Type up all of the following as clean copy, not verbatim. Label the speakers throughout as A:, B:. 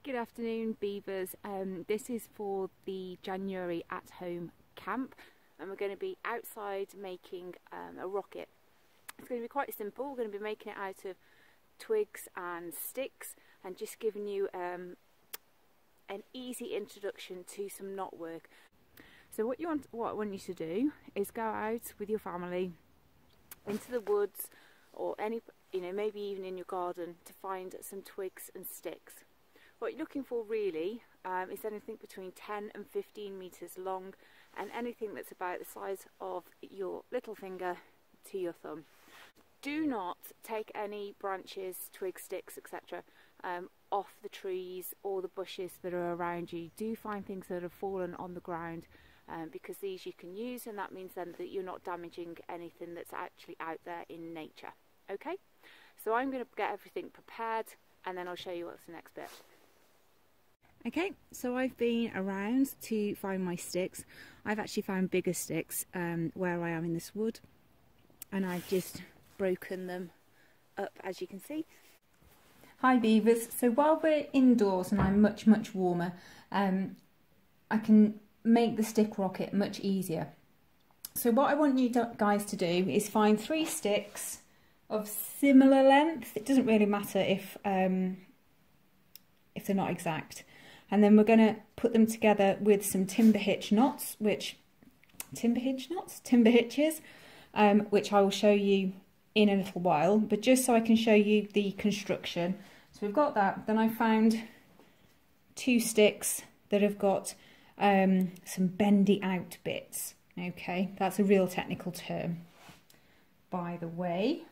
A: Good afternoon, Beavers. This is for the January at-home camp, and we're going to be outside making a rocket. It's going to be quite simple. We're going to be making it out of twigs and sticks, and just giving you an easy introduction to some knot work. So what I want you to do is go out with your family into the woods, or maybe even in your garden, to find some twigs and sticks. What you're looking for really is anything between 10 and 15 metres long, and anything that's about the size of your little finger to your thumb. Do not take any branches, twigs, sticks, etc. Off the trees or the bushes that are around you. Do find things that have fallen on the ground, because these you can use, and that means then that you're not damaging anything that's actually out there in nature. Okay, so I'm going to get everything prepared, and then I'll show you what's the next bit. Okay, so I've been around to find my sticks. I've actually found bigger sticks where I am in this wood, and I've just broken them up, as you can see.
B: Hi Beavers, so while we're indoors and I'm much warmer, I can make the stick rocket much easier. So what I want you guys to do is find 3 sticks of similar length. It doesn't really matter if they're not exact. And then we're going to put them together with some timber hitches, which I will show you in a little while, but just so I can show you the construction. So we've got that. Then I found 2 sticks that have got some bendy out bits. Okay, that's a real technical term, by the way.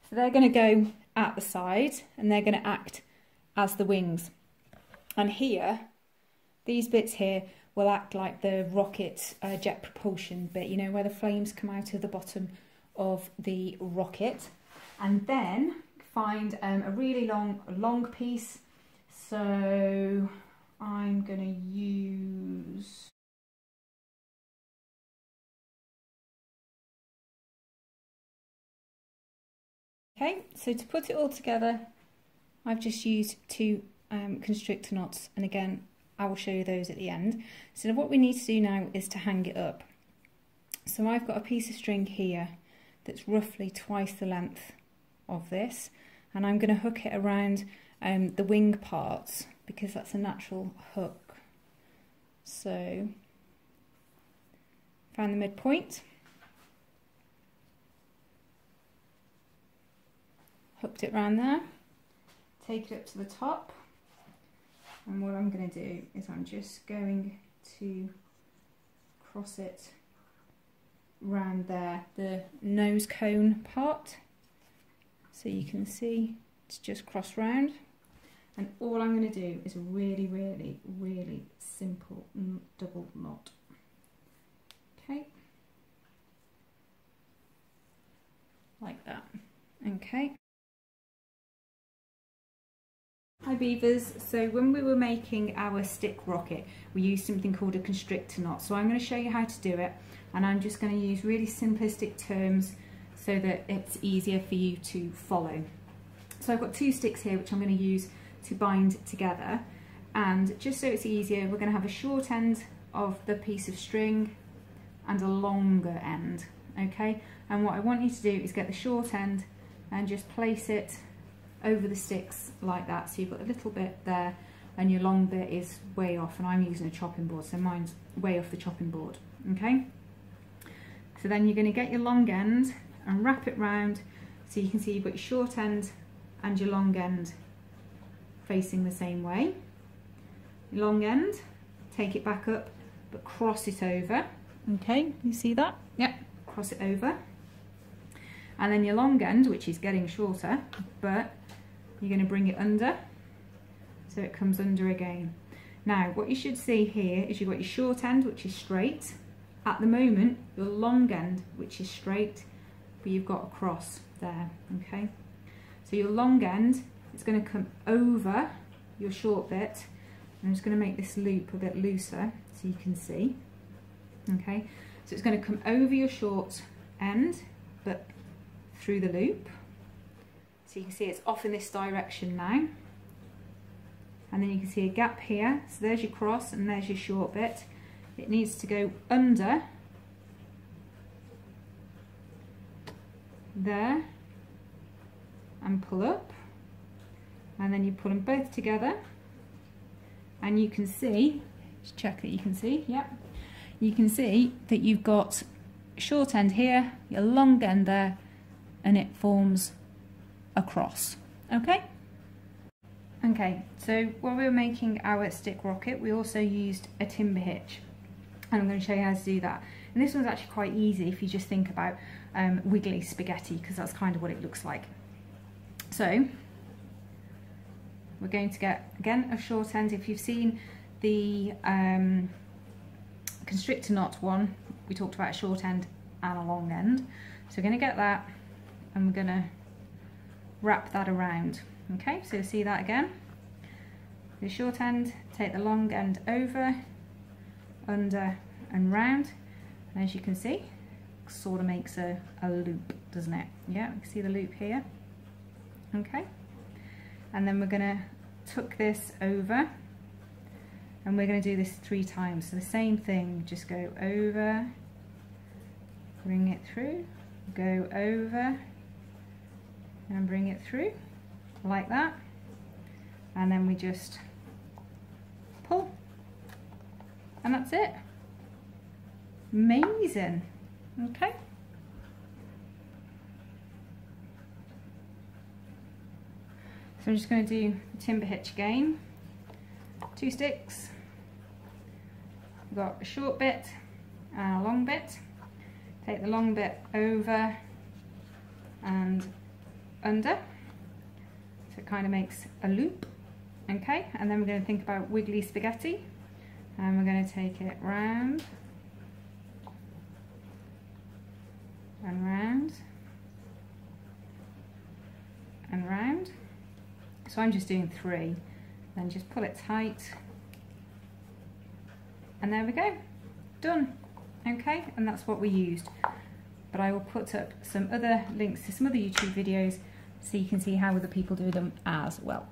B: So they're going to go at the side, and they're going to act as the wings. And here, these bits here will act like the rocket jet propulsion bit, you know, where the flames come out of the bottom of the rocket. And then find a really long piece. So I'm going to use... Okay, so to put it all together, I've just used 2 constrictor knots, and again I will show you those at the end. So what we need to do now is to hang it up. So I've got a piece of string here that's roughly twice the length of this, and I'm going to hook it around the wing parts, because that's a natural hook. So find the midpoint, hooked it around there, take it up to the top. And what I'm going to do is I'm just going to cross it round there, the nose cone part, so you can see it's just crossed round. And all I'm going to do is a really simple double knot. Okay, like that. Okay. Hi Beavers, so when we were making our stick rocket, we used something called a constrictor knot. So I'm going to show you how to do it, and I'm just going to use really simplistic terms so that it's easier for you to follow. So I've got 2 sticks here which I'm going to use to bind together, and just so it's easier, we're going to have a short end of the piece of string and a longer end. Okay, and what I want you to do is get the short end and just place it over the sticks like that, so you've got a little bit there and your long bit is way off, and I'm using a chopping board, so mine's way off the chopping board. Okay, so then you're going to get your long end and wrap it round, so you can see you've got your short end and your long end facing the same way. Your long end, take it back up but cross it over. Okay, you see that? Yep, cross it over. And then your long end, which is getting shorter, but you're going to bring it under, so it comes under again. Now what you should see here is you've got your short end, which is straight. At the moment, your long end, which is straight, but you've got a cross there. Okay, so your long end is going to come over your short bit. I'm just going to make this loop a bit looser so you can see. Okay, so it's going to come over your short end but through the loop. So you can see it's off in this direction now. and then you can see a gap here. So there's your cross and there's your short bit. It needs to go under there and pull up, and then you pull them both together, and you can see, just check that you can see, yep, you can see that you've got short end here, your long end there, and it forms a cross. Okay? Okay, so when we were making our stick rocket, we also used a timber hitch, and I'm going to show you how to do that. And this one's actually quite easy if you just think about wiggly spaghetti, because that's kind of what it looks like. So we're going to get, again, a short end. If you've seen the constrictor knot one, we talked about a short end and a long end. So we're going to get that, and we're going to wrap that around. Okay, so you'll see that again. The short end, take the long end over, under and round, and as you can see, it sort of makes a loop, doesn't it? Yeah, you can see the loop here. Okay, and then we're going to tuck this over, and we're going to do this 3 times. So the same thing, just go over, bring it through, go over, and bring it through like that, and then we just pull, and that's it. Amazing. Okay, so I'm just going to do the timber hitch again. 2 sticks, we've got a short bit and a long bit. Take the long bit over and under, so it kind of makes a loop. Okay, and then we're going to think about wiggly spaghetti, and we're going to take it round and round and round. So I'm just doing 3, then just pull it tight, and there we go, done. Okay, and that's what we used. But I will put up some other links to some other YouTube videos so you can see how other people do them as well.